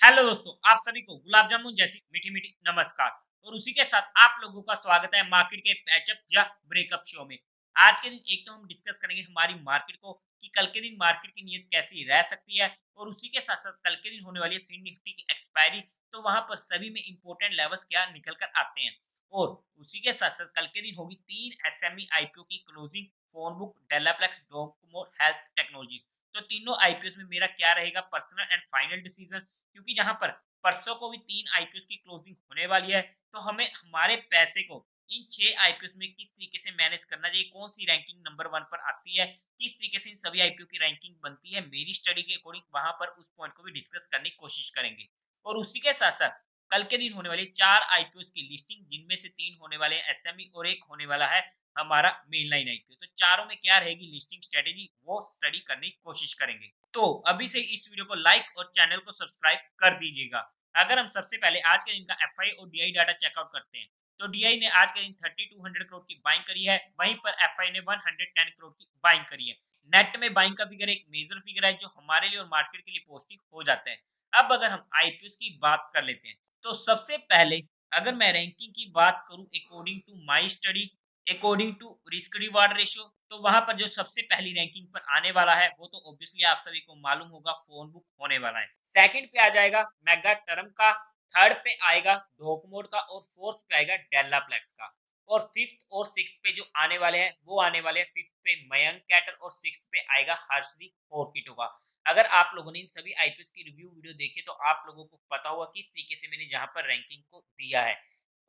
Hello दोस्तों, आप सभी को गुलाब जामुन जैसी मीठी मीठी नमस्कार। और उसी के साथ आप लोगों का स्वागत है मार्केट के पैचअप या ब्रेकअप शो में। आज के दिन एक तो हम डिस्कस करेंगे हमारी मार्केट को कि कल के दिन मार्केट की नीयत कैसी रह सकती है, और उसी के साथ साथ कल के दिन होने वाली है फिन निफ्टी की एक्सपायरी। तो वहां पर सभी में इंपॉर्टेंट लेवल्स क्या निकल कर आते हैं। और उसी के साथ साथ कल के दिन होगी 3 एसएमई आईपीओ की closing, Phone Book, Delaplex, Docomo Health Technologies. तो तीनों आईपीओ में मेरा क्या रहेगा पर्सनल एंड फाइनल डिसीजन, क्योंकि जहां पर परसों को भी 3 आईपीओ की क्लोजिंग होने वाली है। तो हमें हमारे पैसे को इन 6 आईपीओ में किस तरीके से मैनेज करना चाहिए, कौन सी रैंकिंग नंबर 1 पर आती है, किस तरीके से इन सभी आईपीओ की रैंकिंग बनती है मेरी स्टडी के अकॉर्डिंग, वहां पर उस पॉइंट को भी डिस्कस करने की कोशिश करेंगे। और उसी के साथ साथ कल के दिन होने वाली 4 आईपीओ की लिस्टिंग, जिनमें से 3 होने वाले हैं एसएमई और एक होने वाला है हमारा मेन लाइन आईपीओ। तो चारों में क्या रहेगी लिस्टिंग स्ट्रेटेजी, वो स्टडी करने की कोशिश करेंगे। तो अभी से इस वीडियो को लाइक और चैनल को सब्सक्राइब कर दीजिएगा। अगर हम सबसे पहले आज के दिन का एफआई और डीआई डाटा चेकआउट करते हैं, तो डीआई ने आज के दिन 3200 करोड़ की बाइंग करी है, वहीं पर एफआई ने 110 करोड़ की बाइंग करी है। नेट में बाइंग का फिगर एक मेजर फिगर है जो हमारे लिए और मार्केट के लिए पॉजिटिव हो जाता है। अब अगर हम आईपीओ की बात कर लेते हैं, तो सबसे पहले अगर मैं रैंकिंग की बात करूं according to my study, according to risk reward ratio, तो वहां पर जो सबसे पहली रैंकिंग पर आने वाला है वो तो ऑब्वियसली आप सभी को मालूम होगा फोन बुक होने वाला है। सेकंड पे आ जाएगा मेगा टर्म का, थर्ड पे आएगा डोकमोड का, और फोर्थ पे आएगा डेल्लाप्लेक्स का। और फिफ्थ और सिक्स्थ पे जो आने वाले हैं वो आने वाले हैं, फिफ्थ पे मयंक कैटर और सिक्स्थ पे आएगा हर्षदीप फोर्किटो का। अगर आप लोगों ने इन सभी आईपीएस की रिव्यू वीडियो देखे तो आप लोगों को पता होगा किस तरीके से मैंने जहां पर रैंकिंग को दिया है।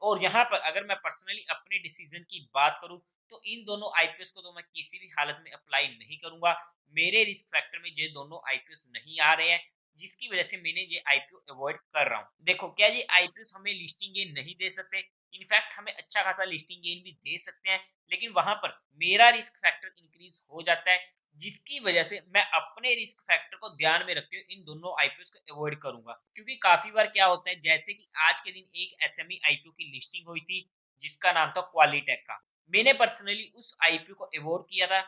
और यहाँ पर अगर मैं पर्सनली अपने डिसीजन की बात करूं, तो इन दोनों आईपीएस को तो मैं किसी भी हालत में अप्लाई नहीं करूंगा। मेरे रिस्क फैक्टर में ये दोनों आईपीएस नहीं आ रहे हैं, जिसकी वजह से मैंने ये आईपीओ अवॉइड कर रहा हूं। देखो क्या ये आईपीएस हमें लिस्टिंग गेन नहीं दे सकते, इनफैक्ट हमें अच्छा खासा लिस्टिंग गेन भी दे सकते हैं, लेकिन वहां पर मेरा रिस्क फैक्टर इंक्रीज हो जाता है, जिसकी वजह से मैं अपने रिस्क फैक्टर को ध्यान में रखते हुए इन दोनों आईपीओ को अवॉइड करूंगा। क्योंकि काफी बार क्या होता है, जैसे कि आज के दिन एक एसएमई आईपीओ की लिस्टिंग हुई थी जिसका नाम था क्वालिटेक का। मैंने पर्सनली उस आईपीओ को अवॉइड किया था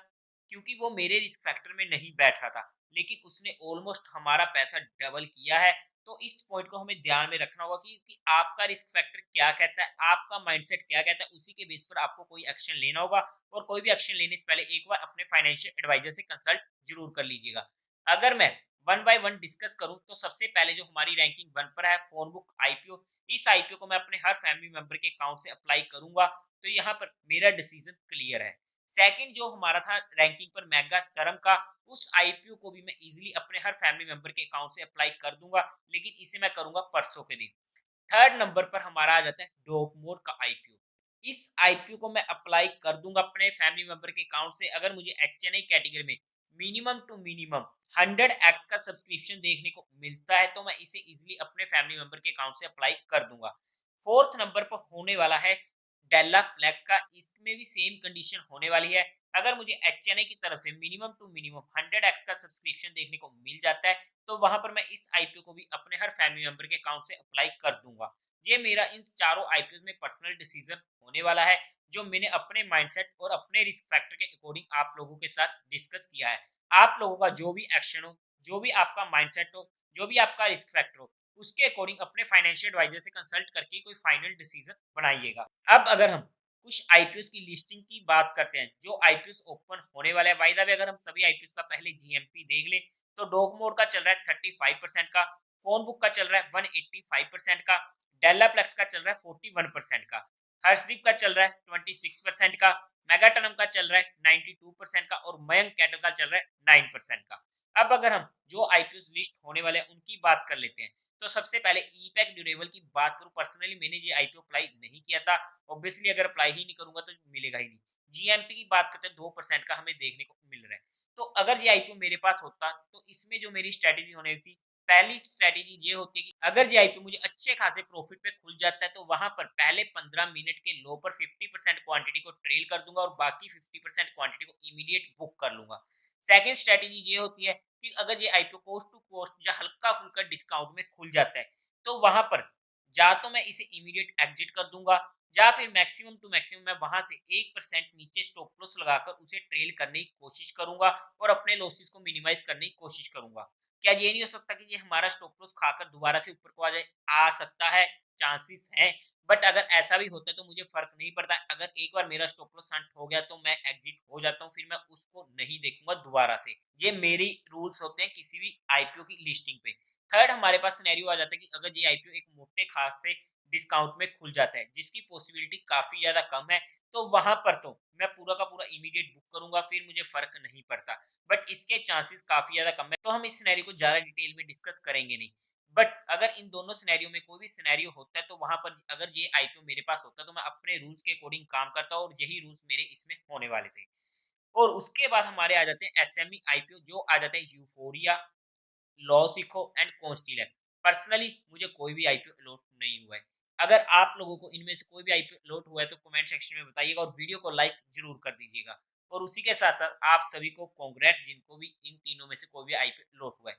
क्योंकि वो मेरे रिस्क फैक्टर में नहीं बैठ रहा था, लेकिन उसने ऑलमोस्ट हमारा पैसा डबल किया है। तो इस पॉइंट को हमें ध्यान में रखना होगा कि आपका रिस्क फैक्टर क्या कहता है, आपका माइंडसेट क्या कहता है, उसी के बेस पर आपको कोई एक्शन लेना होगा। और कोई भी एक्शन लेने से पहले एक बार अपने फाइनेंशियल एडवाइजर से कंसल्ट जरूर कर लीजिएगा। अगर मैं वन बाय वन डिस्कस करूं, तो सबसे पहले जो हमारी रैंकिंग 1 पर है फोन बुक आईपीओ, इस आईपीओ को मैं अपने हर फैमिली मेंबर के अकाउंट से अप्लाई करूंगा। तो यहाँ पर मेरा डिसीजन क्लियर है। सेकंड जो हमारा था रैंकिंग पर मेगा टर्म का, उस आईपीओ को भी मैं इजीली अपने हर फैमिली मेंबर के अकाउंट से अप्लाई कर दूंगा, लेकिन इसे मैं करूंगा परसों के दिन। थर्ड नंबर पर हमारा आ जाता है डोकमोर का आईपीओ। इस आईपीओ को मैं अप्लाई कर दूंगा अपने फैमिली मेंबर के अकाउंट से, अगर मुझे एचएनआई कैटेगरी में मिनिमम टू मिनिमम 100x का सब्सक्रिप्शन देखने को मिलता है, तो मैं इसे इजीली अपने फैमिली मेंबर के अकाउंट से अप्लाई कर दूंगा। फोर्थ नंबर पर होने वाला है डेल्ला फ्लेक्स का, इसमें भी सेम कंडीशन होने वाली है। अगर मुझे एचएनआई की तरफ से मिनिमम टू मिनिमम 100x का सब्सक्रिप्शन देखने को मिल जाता है, तो वहां पर मैं इस आईपीओ को भी अपने हर फैमिली मेंबर के अकाउंट से अप्लाई कर दूंगा। ये मेरा इन चारों आईपीओ में पर्सनल डिसीजन होने वाला है, जो मैंने अपने माइंडसेट और अपने रिस्क फैक्टर के अकॉर्डिंग आप लोगों के साथ डिस्कस किया है। आप लोगों का जो भी एक्शन हो, जो भी आपका माइंडसेट हो, जो भी आपका रिस्क फैक्टर हो, उसके अकॉर्डिंग अपने फाइनेंशियल एडवाइजर से कंसल्ट करके कोई फाइनल डिसीजन बनाइएगा। अब अगर हम कुछ आईपीओ की लिस्टिंग की बात करते हैं जो आईपीओ ओपन होने वाले हैं, बाय द वे अगर हम सभी आईपीओ का पहले जीएमपी देख ले, तो डोगमोर का चल रहा है 35% का, फोन बुक का चल रहा है 185% का, डेल्लाप्लेक्स का चल रहा है 41% का, हर्षदीप का चल रहा है 26% का, मेगाटनम का चल रहा है 92% का, और मयंक कैटल का चल रहा है 9% का। अब अगर हम जो आईपीओ लिस्ट होने वाले हैं उनकी बात कर लेते हैं, तो सबसे पहले ईपैक ड्यूरेबल की बात करूं, पर्सनली मैंने ये आईपीओ अप्लाई नहीं किया था। ऑब्वियसली अगर अप्लाई ही नहीं करूंगा तो मिलेगा ही नहीं। जीएमपी की बात करते हैं 2% का हमें देखने को मिल रहा है। तो अगर ये आईपीओ मेरे पास होता, तो इसमें जो मेरी स्ट्रेटेजी होने थी, पहली स्ट्रेटेजी ये होती है कि अगर ये आईपीओ मुझे अच्छे खासे प्रॉफिट पे खुल जाता है, तो वहां पर पहले 15 मिनट के लो पर 50% क्वांटिटी को ट्रेल कर दूंगा और बाकी 50% क्वांटिटी को इमीडिएट बुक कर लूंगा। सेकंड स्ट्रेटेजी ये होती है कि अगर ये आईपीओ कोस्ट टू कोस्ट या हल्का फुल्का डिस्काउंट में खुल जाता है, तो वहां पर या तो मैं इसे इमीडिएट एग्जिट कर दूंगा, या फिर मैक्सिमम टू मैक्सिमम मैं वहां से 1% नीचे स्टॉप लॉस लगाकर उसे ट्रेल करने की कोशिश करूंगा और अपने लॉसेस को मिनिमाइज करने की कोशिश करूंगा। क्या ये नहीं हो सकता कि ये हमारा स्टॉप लॉस खाकर दोबारा से ऊपर को आ जाए? आ सकता है, चांसेस हैं। बट अगर ऐसा भी होता है तो मुझे फ़र्क नहीं पड़ता। अगर एक बार मेरा स्टॉप लॉस हंट हो गया तो मैं एग्ज़िट हो जाता हूँ, फिर मैं उसको नहीं देखूँगा दोबारा से। ये मेरी रूल्स होते हैं किसी भी आईपीओ की लिस्टिंग पे। थर्ड हमारे पास सिनेरियो आ जाता है कि अगर ये आईपीओ एक मोटे खासे डिस्काउंट में खुल जाता है, जिसकी पॉसिबिलिटी काफ़ी ज़्यादा कम है, तो वहाँ पर तो मैं पूरा का पूरा इमीडिएट बुक करूँगा, फिर मुझे फ़र्क नहीं पड़ता। बट इसके चांसेस काफ़ी ज़्यादा कम है, तो हम इस सिनेरियो को ज़्यादा डिटेल में डिस्कस करेंगे नहीं। बट अगर इन दोनों सिनेरियो में कोई भी सिनेरियो होता है, तो वहाँ पर अगर ये आईपीओ मेरे पास होता है, तो मैं अपने रूल्स के अकॉर्डिंग काम करता हूँ और यही रूल्स मेरे इसमें होने वाले थे। और उसके बाद हमारे आ जाते हैं एसएमई आईपीओ, जो आ जाता है यूफोरिया, लॉसिको एंड कॉन्स्टिलर। पर्सनली मुझे कोई भी आईपीओ अलॉट नहीं हुआ है। अगर आप लोगों को इनमें से कोई भी आईपीओ अलॉट हुआ है तो कमेंट सेक्शन में बताइएगा और वीडियो को लाइक जरूर कर दीजिएगा। और उसी के साथ साथ आप सभी को कांग्रेट्स जिनको भी इन तीनों में से कोई भी आईपीओ अलॉट हुआ है।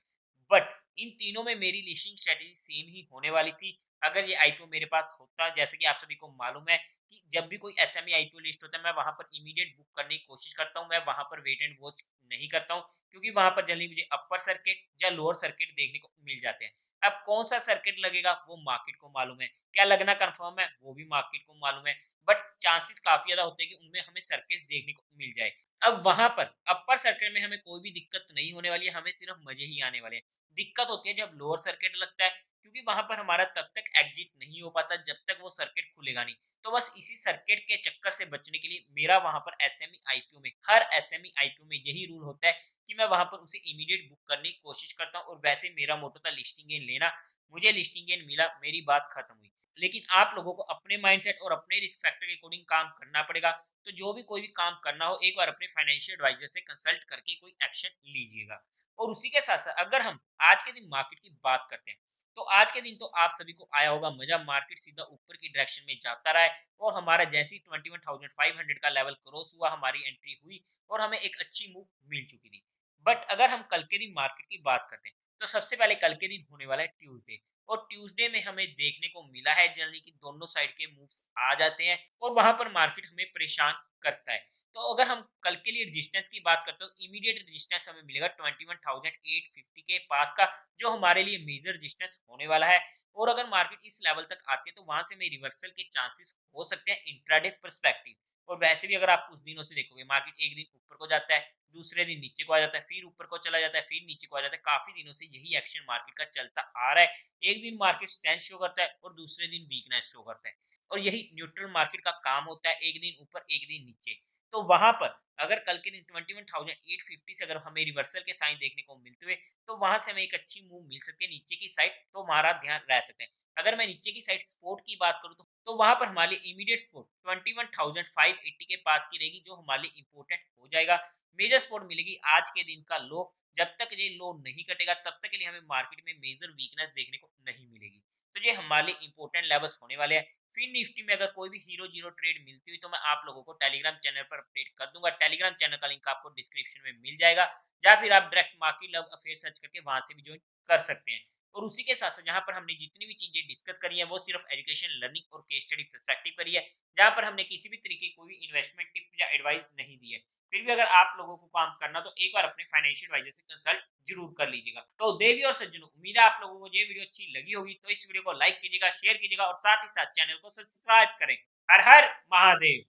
बट इन तीनों में मेरी लिस्टिंग स्ट्रेटेजी सेम ही होने वाली थी। अगर ये आईपीओ मेरे पास होता, जैसे कि आप सभी को मालूम है कि जब भी कोई एसएमई आईपीओ लिस्ट होता है, मैं वहां पर इमीडिएट बुक करने की कोशिश करता हूँ। मैं वहां पर वेट एंड वॉच नहीं करता हूँ, क्योंकि वहां पर जल्दी मुझे अपर सर्किट या लोअर सर्किट देखने को मिल जाते हैं। अब कौन सा सर्किट लगेगा वो मार्केट को मालूम है, क्या लगना कंफर्म है वो भी मार्केट को मालूम है। बट चांसेस काफी ज्यादा होते हैं कि उनमें हमें सर्किट देखने को मिल जाए। अब वहां पर अपर सर्किट में हमें कोई भी दिक्कत नहीं होने वाली है, हमें सिर्फ मजे ही आने वाले हैं। दिक्कत होती है जब लोअर सर्किट लगता है, क्योंकि वहां पर हमारा तब तक एग्जिट नहीं हो पाता जब तक वो सर्किट खुलेगा नहीं। तो बस इसी सर्किट के चक्कर से बचने के लिए मेरा वहां पर एसएमई आईपीओ में, हर एसएमई आईपीओ में यही रूल होता है कि मैं वहां पर उसे इमीडिएट बुक करने की कोशिश करता हूँ। और वैसे मेरा मोटो था लिस्टिंग गेन लेना, मुझे लिस्टिंग गेन मिला, मेरी बात खत्म हुई। लेकिन आप लोगों को अपने माइंडसेट और अपने रिस्क फैक्टर के अकॉर्डिंग काम करना पड़ेगा। तो जो भी कोई भी काम करना हो, एक बार अपने फाइनेंशियल एडवाइजर से कंसल्ट करके कोई एक्शन लीजिएगा। और उसी के साथ साथ अगर हम आज के दिन मार्केट की बात करते हैं, तो आज के दिन तो आप सभी को आया होगा मजा, मार्केट सीधा ऊपर की डायरेक्शन में जाता रहा है। और हमारा जैसे ही 21,500 का लेवल क्रॉस हुआ, हमारी एंट्री हुई और हमें एक अच्छी मूव मिल चुकी थी। बट अगर हम कल के दिन मार्केट की बात करते हैं, तो सबसे पहले कल के दिन होने वाला है ट्यूसडे। और ट्यूसडे में हमें देखने को मिला है जनरली कि दोनों साइड के मूव्स आ जाते हैं और वहां पर मार्केट हमें परेशान करता है। तो अगर हम कल के लिए रेजिस्टेंस की बात करते हो, इमीडिएट रेजिस्टेंस हमें मिलेगा 21,850 के पास का, जो हमारे लिए मेजर रेजिस्टेंस होने वाला है। और अगर मार्केट इस लेवल तक आती है, तो वहां से में रिवर्सल के चांसेस हो सकते हैं इंट्राडे पर्सपेक्टिव। और वैसे भी अगर आप कुछ दिनों से देखोगे, मार्केट एक दिन ऊपर को जाता है, दूसरे दिन नीचे को आ जाता है, फिर ऊपर को चला जाता है, फिर नीचे को आ जाता है। काफी दिनों से यही एक्शन मार्केट का चलता आ रहा है। एक दिन मार्केट स्ट्रेंथ शो करता है और दूसरे दिन वीकनेस शो करता है। और यही न्यूट्रल मार्केट का काम होता है, एक दिन ऊपर एक दिन नीचे। तो वहां पर अगर कल के दिन 21,850 से अगर हमें रिवर्सल के साइन देखने को मिलते हुए, तो वहां से हमें एक अच्छी मूव मिल सकती है नीचे की साइड, तो हमारा ध्यान रह सकते हैं। अगर मैं नीचे की साइड सपोर्ट की बात करूं, तो वहां पर हमारे लिए इमीडिएट सपोर्ट 21,580 के पास की रहेगी, जो हमारे लिए इंपॉर्टेंट हो जाएगा। मेजर सपोर्ट मिलेगी आज के दिन का लो। जब तक ये लो नहीं कटेगा, तब तक के लिए हमें मार्केट में मेजर वीकनेस देखने को नहीं मिलेगी। तो ये हमारे लिए इंपॉर्टेंट लेवल्स होने वाले हैं। फिर निफ्टी में अगर कोई भी हीरो जीरो ट्रेड मिलती हुई, तो मैं आप लोगों को टेलीग्राम चैनल पर अपडेट कर दूंगा। टेलीग्राम चैनल का लिंक आपको डिस्क्रिप्शन में मिल जाएगा, या फिर आप direct market love affair search करके वहां से भी ज्वाइन कर सकते हैं। और उसी के साथ साथ जहां पर हमने जितनी भी चीजें डिस्कस करी है, वो सिर्फ एजुकेशन, लर्निंग और केस स्टडी पर्सपेक्टिव करी है, जहां पर हमने किसी भी तरीके की कोई इन्वेस्टमेंट टिप या एडवाइस नहीं दी है। फिर भी अगर आप लोगों को काम करना, तो एक बार अपने फाइनेंशियल एडवाइजर से कंसल्ट जरूर कर लीजिएगा। तो देवी और सज्जनों, उम्मीद है आप लोगों को ये वीडियो अच्छी लगी होगी। तो इस वीडियो को लाइक कीजिएगा, शेयर कीजिएगा और साथ ही साथ चैनल को सब्सक्राइब करें। हर हर महादेव।